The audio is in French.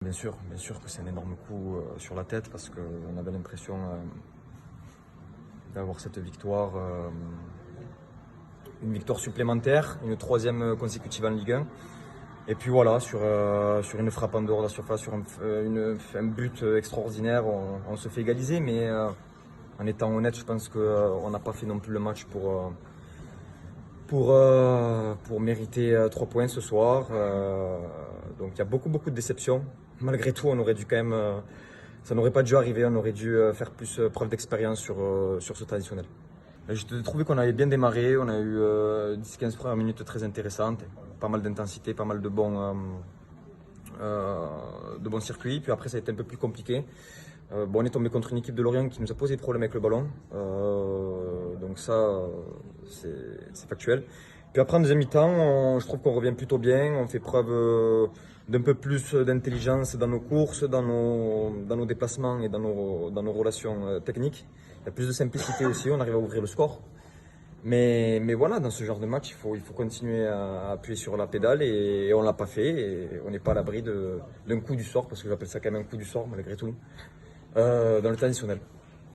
Bien sûr que c'est un énorme coup sur la tête parce qu'on avait l'impression d'avoir cette victoire, une victoire supplémentaire, une troisième consécutive en Ligue 1. Et puis voilà, sur une frappe en dehors de la surface, sur un but extraordinaire, on se fait égaliser. Mais en étant honnête, je pense qu'on n'a pas fait non plus le match pour mériter 3 points ce soir. Donc il y a beaucoup de déceptions. Malgré tout, on aurait dû quand même, ça n'aurait pas dû arriver, on aurait dû faire plus preuve d'expérience sur ce traditionnel. J'ai trouvé qu'on avait bien démarré, on a eu 10-15 premières minutes très intéressantes, pas mal d'intensité, pas mal de bons circuits. Puis après, ça a été un peu plus compliqué. On est tombé contre une équipe de Lorient qui nous a posé des problèmes avec le ballon. Donc ça, c'est factuel. Puis après, en deuxième mi-temps, je trouve qu'on revient plutôt bien. On fait preuve d'un peu plus d'intelligence dans nos courses, dans nos déplacements et dans nos relations techniques. Il y a plus de simplicité aussi, on arrive à ouvrir le score. Mais voilà, dans ce genre de match, il faut continuer à appuyer sur la pédale et on ne l'a pas fait. Et on n'est pas à l'abri d'un coup du sort, parce que j'appelle ça quand même un coup du sort malgré tout, dans le traditionnel.